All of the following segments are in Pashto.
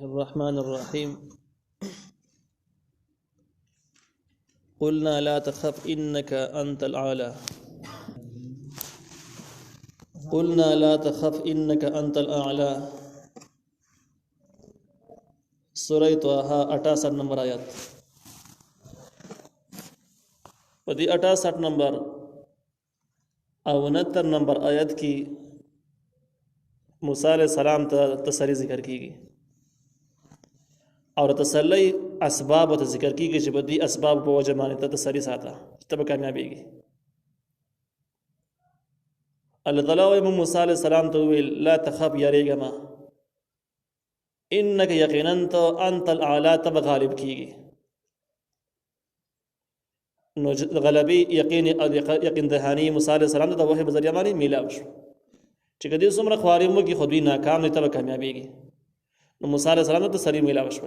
الرحمن الرحيم. قلنا لا تخف إنك أنت الأعلى. قلنا لا تخف إنك أنت الأعلى. سورة طه 68 نمبر آیات. پدی 68 نمبر او 69 نمبر آیت کی موسی علیہ السلام ته تسلی ذکر کیږي اور تسلی اسباب ته ذکر کیږي چې بدی اسباب په وجه باندې ته تسلی ساته ته کامیابیږي. الله تعالی وايي موسی علیہ السلام ته ویل لا تخف یریګه ما انک یقینا انت الاعلى تب غالب کیږي. نو غلبی یقین دهانی موسی علیہ السلام ته د وحی په ذریعہ باندې میلاو شو چې کدی څومره خواري مو کې خودی ناکام نه ته کامیابیږي. نو موسی علیہ السلام ته سری میلاو شو.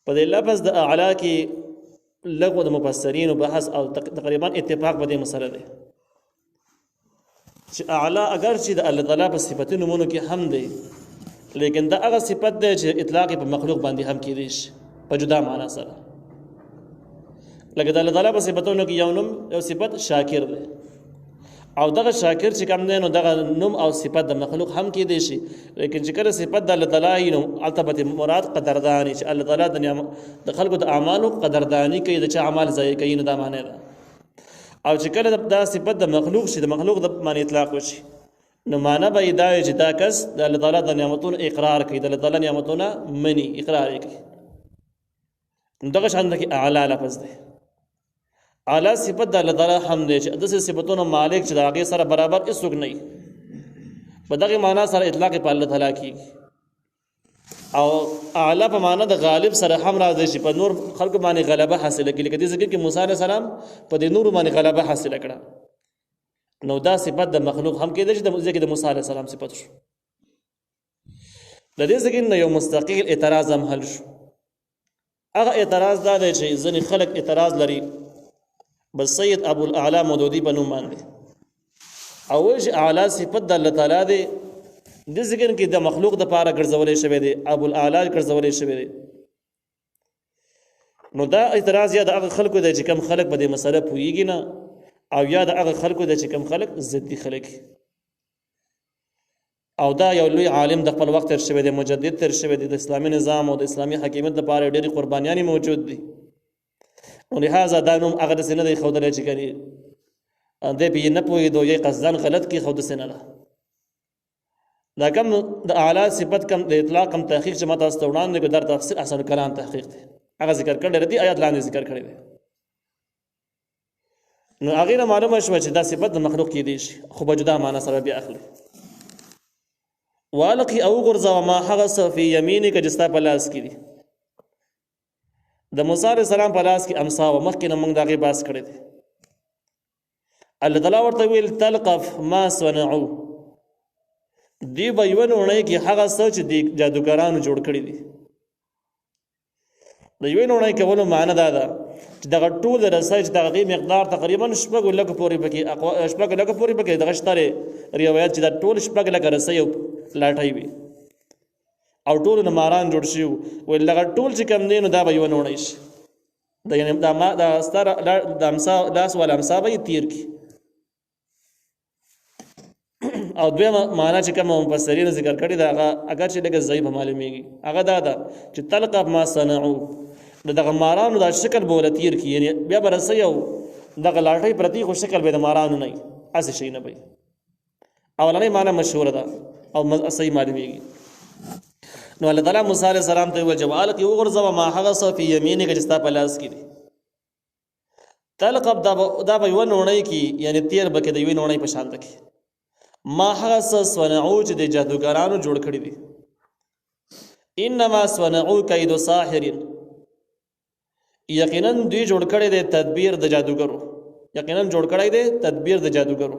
په دې لفظ د اعلی کې لغو د مفسرین او بحث او تقریبا اتفاق په دې مسله ده چې اعلی اگر چې د الله تعالی په صفاتونو مونږ کې هم دی لیکن دا هغه صفت ده چې اطلاق په مخلوق باندې هم کېدی شي په جدا معنا سره. لکه د الله تعالی په صفاتونو کې یو نوم او صفت شاکر ده او دغه شاکر چې کوم دی نو دغه نوم او صفت د مخلوق هم کېدی شي لیکن چې کله صفت د الله تعالی نو البته مراد قدردانی چې الله تعالی د خلقو د اعمالو قدردانی کوي د چا اعمال ضایع کوي نه دا معنی ده. او چې کله دا صفت د مخلوق شي د مخلوق د معنی اطلاق وشي نو معنی به دا چې دا کس د الله تعالی د نعمتونو اقرار کوي د الله تعالی نعمتونو مني اقرار کوي. دغه شان د اعلی لفظ ده اعلی صفت د الله تعالی هم دی چې د صفاتونو مالک چې د هغه سره برابر هیڅوک نه وي. په دغه معنا سره اطلاق په الله تعالی کیږي او اعلی په معنا د غالب سره هم راځي چې په نور خلق باندې غلبه حاصله کړي. کدي ذکر کې موسی علیہ السلام په دې نور باندې غلبه حاصله کړه نو دا صفت د مخلوق هم کېدای چې د موسی علیہ السلام صفت شو. د دې ذکر نه یو مستقل اعتراض هم حل شو. هغه اعتراض دا دی چې ځینې خلک اعتراض لري بس سید ابو الاعلى مودودی په نوم باندې او چې اعلی صفت د الله تعالی دی د ذکر کې د مخلوق د پاره ګرځولې شوی دی ابو الاعلى ګرځولې شوی دی. نو دا اعتراض یا د هغه خلکو دی چې کم خلک په دې مسله پوهیږي نه او یا د هغه خلکو دی چې کم خلک ضدي خلک او دا یو لوی عالم د خپل وخت تر شوی دی مجدد تر شوی دی د اسلامي نظام او د اسلامي حکومت لپاره ډېری قربانیان موجود دي. ولهذا دا نوم هغه د سینه دی خودلې چې کوي دې به نه پوي دوی قصدن غلط کی خود سینه ده. دا کم د اعلی صفت کم د اطلاق کم تحقیق چې ماته استوړان نه در تفسیر احسن کلام تحقیق دی هغه ذکر کړل دي آیات لاندې ذکر کړی دی. نو هغه معلومه شو چې دا صفت د مخلوق کې دي خو په جدا معنا سره بیا اخلي. والقي او غرزا ما حغس في يمينك جستا پلاس کی دي د موسی علیہ السلام په لاس کې امسا او مخکې موږ دغه باس کړی دی. الله تعالی ورته ویل تلقف ما صنعوا دی به یو نه کې هغه څه چې د جادوګرانو جوړ کړی دي. د یو نه کولو معنی دا ده چې دغه ټول رسای چې دغه مقدار تقریبا 6 لک پورې پکې 6 لک پورې پکې دغه شتره روایت چې دا ټول 6 لک رسای لاټای وي او ټول نماران جوړ شي ول لغه ټول چې کم دینو دا به یو نه ونیش د یعنی دا ما دا ستاره د امسا لاس ول امسا به تیر کی او دوی معنا چې کوم مفسرین ذکر کړی دا اگر چې لګه ضعیف معلومیږي هغه دا ده چې تلقف ما صنعوا دغه مارانو دا شکل بوله تیر کی یعنی بیا برسه یو دغه لاټي پرتی خو شکل به د مارانو نه اس شي نه وي اولنې معنا مشهور ده او صحیح معلومیږي. نو الله تعالی موسی علیہ السلام ته ویل جوال کی وغرزا ما حغس فی یمینک جستا پلاس کی دي تلقب دا به یو نونی کی یعنی تیر بکې د یو نونی په شان تک ما حغس صنعوا چې د جادوګرانو جوړ کړی دي. انما صنعوا کید ساحر یقینا دوی جوړ کړی دی تدبیر د جادوګرو یقینا جوړ کړی دی تدبیر د جادوګرو.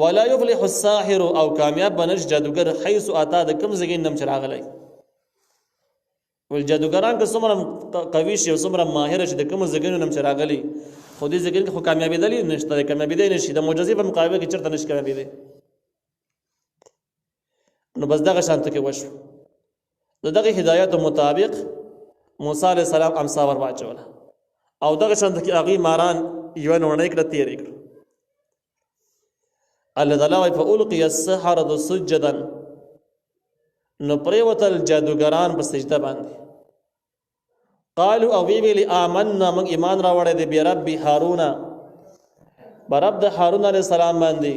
ولا يفلح الساحر او کامیاب بنش جادوگر حيث اتا د کوم زګین نم چراغلای ول جادوګران که څومره قوي شي او څومره ماهر شي د کوم زګین نم چراغلی خو دې زګین خو کامیابی دلی نشته کامیابی دی نشي د معجزې په مقابله کې چرته نشي کامیابی دی. نو بس دغه شانته کې وشو. د دغه هدایت مطابق موسی علیه السلام امسا ور واچوله او دغه شانته کې هغې ماران یوه نوڼۍ کړه تېرې کړه. الله تعالی وایي فألقي السحرة سجدا، نو پرېوتل جادوګران په سجده باندې. قالو او وی ویلي آمنا موږ ایمان راوړی دی برب هارون، برب د هارون علیه السلام باندې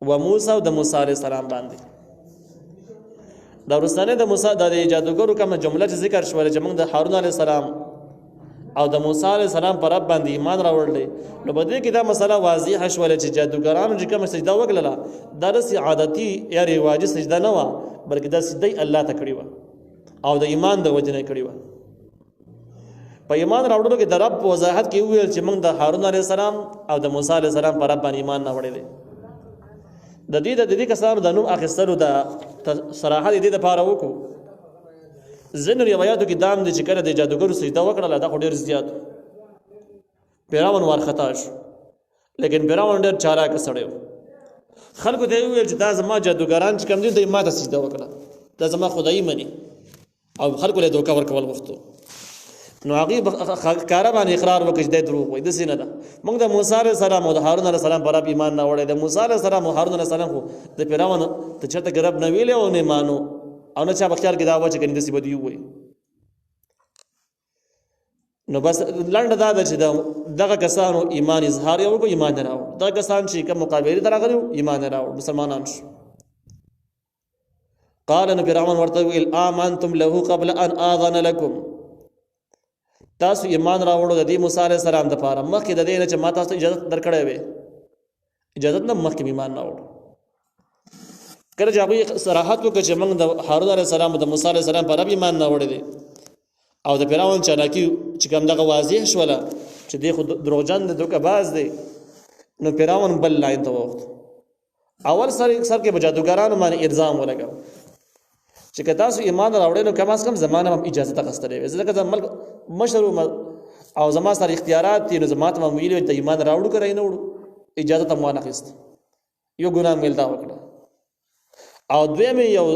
و موسی او د موسی علیه السلام باندې. دا وروستنۍ د موسی د جادوګرو کومه جمله چې ذکر شوله چې موږ د هارون علیه السلام او د موسی علیه السلام په رب باندې ایمان راوړلی، نو په دې کې دا مسله واضحه شوله چې جادوګرانو چې کومه سجده وکړله دا داسې عادتي یا رواجي سجده نه وه، بلکې دا سجده یې الله ته کړې وه او د ایمان د وجې نه یې کړې وه. په ایمان راوړلو کې د رب په وضاحت کې وویل چې موږ د هارون علیه السلام او د موسی علیه السلام په رب باندې ایمان راوړی دی. د دې کسانو د نوم اخیستلو د صراحت دې دپاره وکړو. ځینې روایاتو کې دام دی چې کله د جادوګرو سجده وکړله دا خو ډېر زیات فرعون وارخطا شو، لیکن فرعون ډېر چالاکه سړی و. خلکو ته یې وویل چې دا زما جادوګران چې کوم دي دوی ما ته سجده وکړه، دا زما خدایي مني او خلکو له دوکه ورکول غوښتو. نو هغې ښکاره باندې اقرار وکړي چې دی دروغ وایي، داسې نه ده. موږ د موسی علیه السلام او د هارون علیه السلام په رب ایمان نه وړی. د موسی علیه السلام او هارون علیه السلام خو د فرعون ته چېرته رب نه ویلې او نه مانو او نه چا په خیال کې دا وه چې کنې داسې به دوی ووایي. نو بس لنډه دا ده چې دغه کسانو ایمان اظهار یې وکړو، ایمان یې راوړ. دغه کسان چې کوم مقابلې ته راغلي وو ایمان یې راوړ، مسلمانان شو. قال نو فرعون ورته وویل آمنتم له قبل ان آذن لكم، تاسو ایمان راوړو د دې موسی علیه السلام دپاره مخکې د دې نه چې ما تاسو ته اجازت درکړی وې، اجازت نه مخکې ایمان راوړو. کله چې هغوی صراحت وکړه چې موږ د هارون علیه السلام او د موسی علیه السلام په رب ایمان راوړی دی او د فرعون چالاکي چې کوم دغه واضح شوله چې دی خو دروغجن دی، دوکه باز دی، نو فرعون بل لاین ته ووښت. اول سر کې به جادوګرانو باندې الزام ولګاو چې که تاسو ایمان راوړئ نو کم از کم زما نه هم اجازت اخیستلی وې، ځکه د ملک مشر او زما سره اختیارات دي، نو زما ته هم ویلي وې ته ایمان راوړو که نه وړو، اجازت هم وانخیست. یو ګناه مې دا وکړه. او دویم یو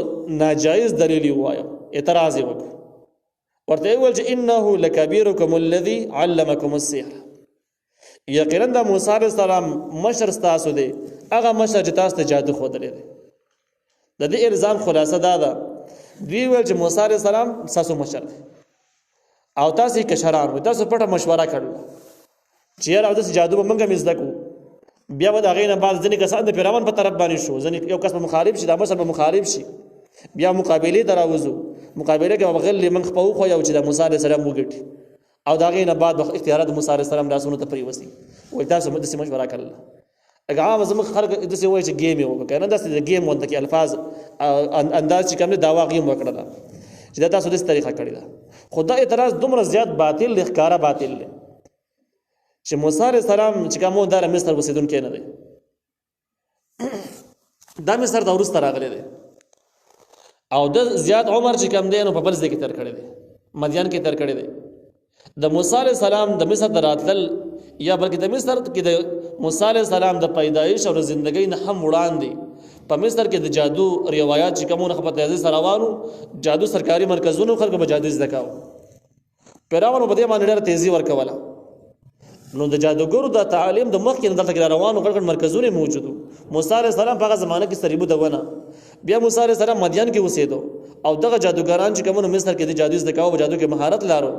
ناجایز دلیل یې ووایه، اعتراض یې وکړ. ورته یې وویل چې انه لکبیرکم الذي علمکم السحر، یقینا د موسی علیه السلام مشر ستاسو دی، هغه مشر چې تاسو ته جادو ښودلی دی. د دې الزام خلاصه دا ده، دوی ویل چې موسی علیه السلام ستاسو مشر دی او تاسو یې کشران وئ، تاسو پټه مشوره کړله چې یاره او داسې جادو به موږ هم زده کړو. بیا به د هغې نه بعد ځینې کسان د فرعون په طرف باندې شو، ځینې یو کس به مخالف شي، دا مشر به مخالف شي، بیا مقابلې ته راوځو. مقابله کې به غلې موږ په وښیو چې د موسی علیه السلام وګټي او د هغې نه بعد به اختیارات د موسی علیه السلام لاسونو ته پرېوځي. وایي تاسو داسې مشوره کړله. لکه عامه زموږ خلک داسې وایي چې ګیم یې وکړه، که نه داسې د ګیم غونته کې الفاظ انداز چې کوم دی دا هغې هم وکړله چې دا تاسو داسې طریقه کړې ده. خو دا اعتراض دومره زیات باطل دی، ښکاره باطل دی چې موسی علیه السلام چې کوم دا مصر اوسېدونکی نه دی، دا مصر ته وروسته راغلی دی او د زیات عمر چې کم دی نو په بل ځای کې تېر کړی دی، مدین کې تېر کړی دی. د موسی علیه السلام د مصر د راتلل یا بلکې د مصر کې د موسی علیه السلام د پیدایش او د زندګۍ نه هم وړاندې په مصر کې د جادو روایات چې کومونه په تیزۍ سره روانو، جادو سرکاري مرکزونو خلکو به جادو زده کاوه. فرعون په دې باندې ډېره تیزي ورکوله. نو د جادوګرو د تعلیم د مخکې نه دلته کې روانو غټ غټ مرکزونه موجود وو. موسی علیه السلام په هغه زمانه کې سریبو د ونه، بیا موسی علیه السلام مدین کې اوسېدو او دغه جادوګران چې کومونه مصر کې د جادو زده کاوه، په جادو کې مهارت لارو،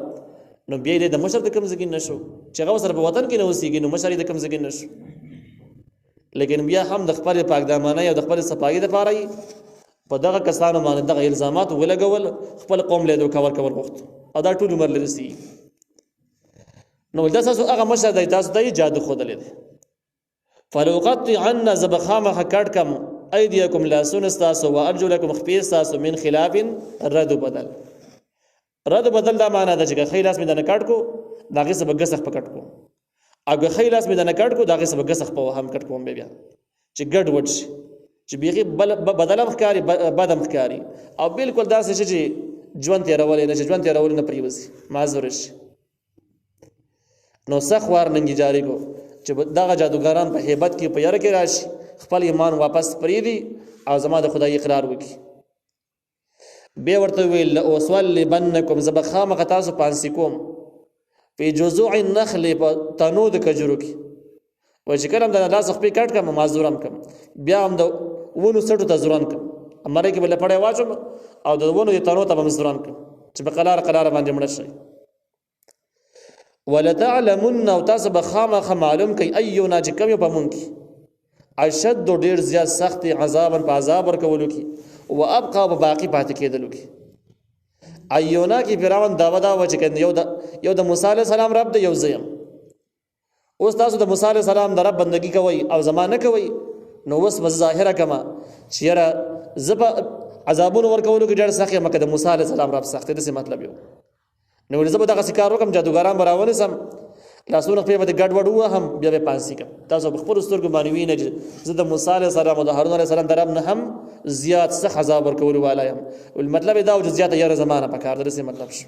نو بیا یې د مشر د کوم ځای کې نه شو چې هغه ورسره په وطن کې نه اوسېږي، نو مشر یې د کوم ځای کې نه شو. لیکن بیا هم د خپل پاکدامانۍ او د خپل صفایي دپاره یې په دغه کسانو باندې دغه الزامات ولګول، خپل قوم له دوکه ورکول غوښت او دا ټول عمر لري رسېږي. نو دا تاسو هغه مشر دی، تاسو ته یې جادو ښودلی دی. فلأقطعن زه به خامخا کټ کم ایدیکم لاسونه ستاسو و ارجلکم خپې ستاسو من خلاف رد و بدل. رد و بدل دا معنا ده چې که ښی لاس مې دنه کټ کو د هغې څه به ګسخ په کټ کو، او که ښی لاس مې دنه کټ کو د هغې څه به ګسخ په هم کټ کوم بیا چې ګډ وډ شي، چې بیخي بدل هم ښکاري بد هم ښکاري، او بلکل داسې شي چې ژوند تېرولی نه شي، ژوند تېرولی نه پرېوځي، معذور شي. نو سخت وارننګ جاری کو چې دغه جادوګران په هیبت کې په یاره کې راشي، خپل ایمان واپس پریدي او زما د خدای اقرار وکړي. بیا ورته ویل لأصلبنکم زه به خامخا تاسو پانسي کوم په جذوع النخل په تنو د کجورو کې. وایي چې کله هم د لاس خپې کټ کړم معذورم کړم بیا هم د ونو سټو ته زوران کړم امره کې به لپړی واچوم او د ونو د تنو ته به مزدوران کړم چې په قلاره باندې مړه شي. ولتعلمن او تاسو به خامخا معلوم کوي ایونا چې کوم یو په مونږ کې اشد ډېر زیات سخت عذابا په عذاب ورکولو کې و ابقا په باقي پاتې کېدلو کې. ایونا کې فرعون داوا دا و چې یو د موسی علیه السلام رب دی یو زیم. اوس تاسو د موسی علیه السلام د رب بندگی کوئ او زمانه کوئ نو اوس به ظاهره کما چې یاره زه به عذابونه ورکولو کې ډېر سخت یم مکه د موسی علیه السلام رب سخت دی. داسې مطلب یو نو زه به دغسې کار وکړم جادوګران به راونیسم لاسونه خپې به د ګډ وډ ووهم بیا به پانسي کړم. تاسو په خپلو سترګو باندې وینئ چې زه د موسی علیه السلام او د هارون علیه السلام د رب نه هم زیات سخت عذاب ورکولو والا یم. مطلب یې دا و چې زیاته یاره زمانه پکار ده. داسې مطلب شو.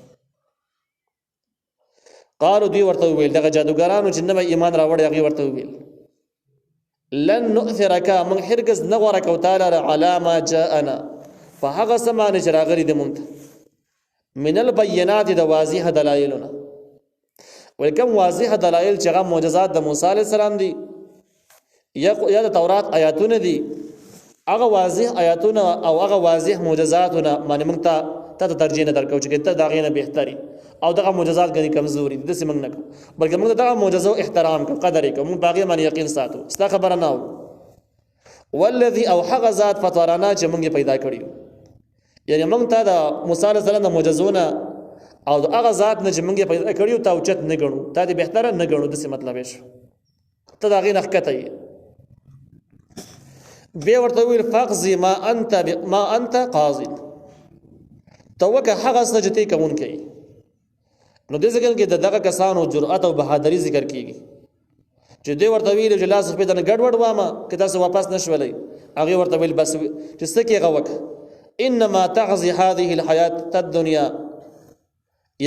قالو دوی ورته وویل دغه جادوګرانو چې نه به ایمان راوړی هغې ورته وویل لن نؤثرک موږ هرګز نه غوره کوو تا لره علی ما جاءنا په هغه څه باندې چې راغلي دي موږ ته من البینات د واضح دلایلونه. وایي کوم واضح دلایل چې هغه معجزات د موسی علیه السلام دي یا د تورات آیاتونه دي هغه واضح آیاتونه او هغه واضح معجزاتونه باندې موږ ته ترجیح نه درکوو چې ته د هغې نه بهتري او دغه معجزات ګڼي کمزوري دي. داسې موږ نه کوو بلکې موږ دغه معجزو احترام کوو قدر یې کوو موږ په هغې باندې یقین ساتو. ستا خبره نه اورو. والذي او هغه ذات فطرنا چې موږ یې پیدا کړي یعنې موږ ته د موسی علیه السلام د معجزونه او د هغه ذات نه چې موږ یې پیدا کړي تا اوچت نه ګڼو تا دې بهتره نه ګڼو. داسې مطلب یې شو ته د هغې نه ښکته یې. بیا ورته وویل فاقضي ما انت قاضي ته وکړه هغه څه چې ته یې کوونکی یې. نو دې ځای کې د دغه کسانو جرأت او بهادري ذکر کېږي چې دوی ورته ویلي چې لاس خپې ته ګډ وډ وامه که تاسو واپس نه شولی. هغې ورته ویل بس چې څه کې هغه وکړه انما تغزي هذه الحیات الدنیا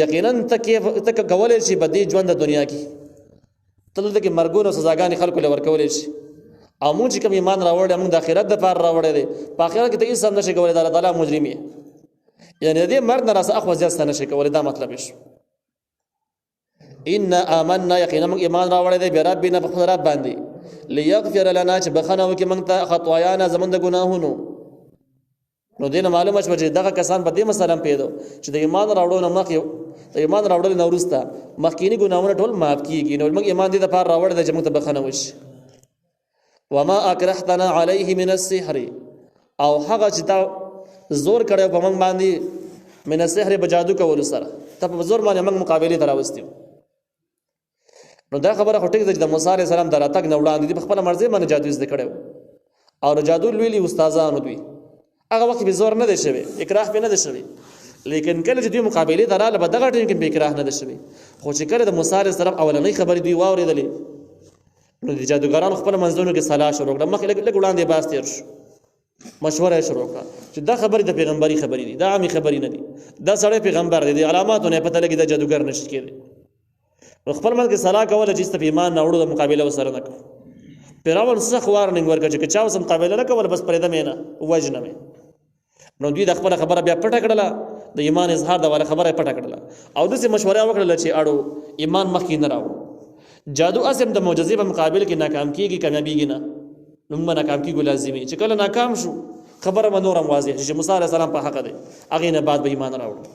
یقینا ته کولی شي په دې ژوند د دنیا کې ته دلته کې مرګونه او سزاګانې خلکو له ورکولی شي او موږ چې کوم ایمان راوړی موږ د آخرت دپاره راوړی دی په آخرت کې ته هېڅ هم نه شي کولی د الله تعالی مجرم یې یعنې د دې مرګ نه راسه اخوا زیات ستا نه شي کولی دا مطلب یې شو. انا آمنا یقینا موږ ایمان راوړی دی بربنا په خپل رب باندې لیغفر لنا چې بخښنه وکړي موږ ته خطایانا زموږ د ګناهونو. نو دې نه معلومه شوه چې دغه کسان په دې مسله پوهېدو چې د ایمان راوړلو نه مخکې د ایمان راوړلو نه وروسته مخکیني ګناهونه ټول معاف کېږي. نو موږ ایمان دې دپاره راوړی دی چې موږ ته بخښنه وشي. وما اکرهتنا علیه من السحر او هغه چې تا زور کړی په موږ باندې من السحر په جادو کولو سره ته په زور باندې موږ مقابلې ته راوستي. نو دا خبره خو ټیک ده چې د موسی علیه السلام د راتګ نه وړاندې دوی په خپله مرضۍ باندې جادو زده کړی او د جادو لوی استادانو دوی هغه وخت به زور نه دی شوی اکراه پې نه دی شوی. لیکن کله چې دوی مقابلې ته راغله په دغه ټیم کې به اکراه نه دی شوی. خو چې کله د موسی علیه السلام اولنۍ خبرې دوی واورېدلې نو د جادوګرانو خپل منځونو کې صلاح شروع کړه. مخکې لږ وړاندې باز تېر شو مشوره یې شروع کړه چې دا خبرې د پیغمبري خبرې دي دا عامې خبرې نه دي دا سړی پیغمبر دی د علاماتو نه یې پته لګي دا جادوګر نشي کېدی. نو خپل منځ کې صلاح کوله چې ته په ایمان نه وړو د مقابله ورسره نه کوو. فرعون سخت وارننګ ورکړه چې که چا ورسره مقابله نه کوله بس پرېږدم یې نه وژنم یې. نو دوی د خپله خبره بیا پټه کړله د ایمان اظهار د والا خبره یې پټه کړله او داسې مشوره یې وکړله چې اړو ایمان مخکې نه راوړو. جادو اسم د معجزې په مقابل کې ناکام کېږي کامیابېږي نه نو موږ به ناکام کېږو لازمي چې کله ناکام شو خبره به نور هم واضح شي چې موسی علیه السلام په حقه دی هغې نه بعد به ایمان راوړو.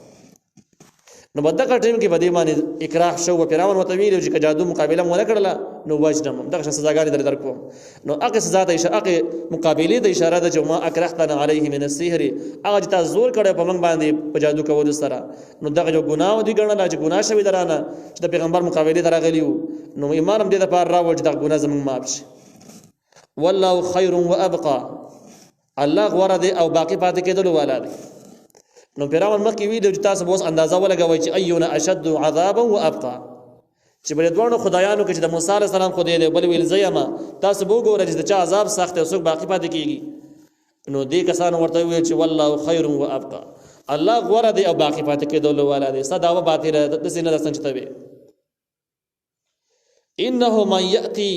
نو په دغه ټیم کې به دې باندې اکراه شو و فرعون ورته ویلي چې که جادو مقابله مو ونه کړله نو وژنم دغه شان سزاګانې درې درکوم. نو هغې سزا ته هغې مقابلې ته اشاره ده چې ما اکرهتنا علیه من السحر هغه چې تا زور کړی په موږ باندې په جادو کولو سره نو دغه جو ګناه دوی ګڼله چې ګناه شوې ده رانه چې د پیغمبر مقابلې ته راغلي وو. نو ایمان هم دې دپاره راوړ چې دغه ګناه زموږ معاف شي. والله خیر وابقا الله غوره دی او باقي پاتې کېدلو والا دی. نو فرعون مخکې ویلي چې تاسو به اوس اندازه ولګوئ چې ایونه اشد عذابا وابقا چې بلې دواړو خدایانو کې چې د موسی علیه السلام خدای دی بل ویل زه یم تاسو به وګوره چې د چا عذاب سخت دی او څوک باقي پاتې کېږي. نو دې کسانو ورته وویل چې والله خیر وابقا الله غوره دی او باقي پاتې کېدلو والا دی. ستا دعوه باطله داسې نه ده څنګه چې ته وې. انه من یأتي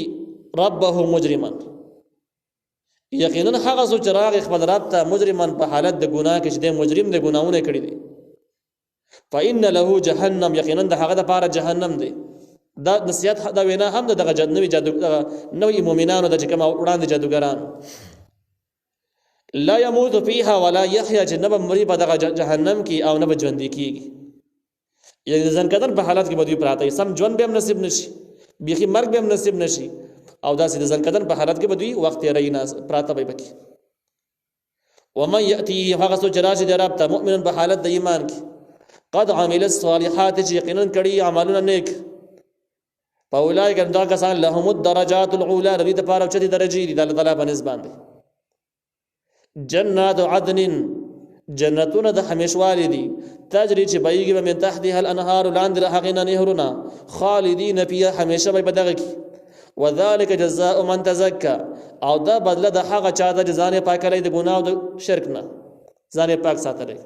ربه مجرما یقینا هغه څوک چې راغی خپل رب ته مجرمن په حالت د ګناه کې چې د مجرم د ګناونه کړی دي فإن له جهنم یقینا د هغه د پاره جهنم دی دا نصیحت دا وینا هم دغه نوې نوې مؤمنانو د چې کوم وړاندې جادوګران لا يموت فيها ولا يحيى جنب مری په دغه جهنم کې او نه ژوند کیږي یعنی ځن کدن په حالت کې بدوی پراته سم ژوند به نصیب نشي بيخي مرګ به نصیب نشي او دا سید ځن کدن په حالت کې بدوی وخت یې رہی نه پراته به پکې ومن ياتي هغه سو جراج د رب ته مؤمن په حالت د ایمان کې قد عمل الصالحات یقینا کړي عملونه نیک فاولئک دا کسان لهم الدرجات العلى رضی د پاره چتي درجه دي د الله تعالی په نسبت جنات عدن جنتون د همیشوالي دي تجري چې بيږي من تحتها الانهار لاندې هغه نهرونه خالدين فيها همیشه به بدغه کی وذلك جزاء من تزكى او دا بدله د هغه چا د ځان پاکلې د ګناه او د شرک نه ځان پاک ساتلې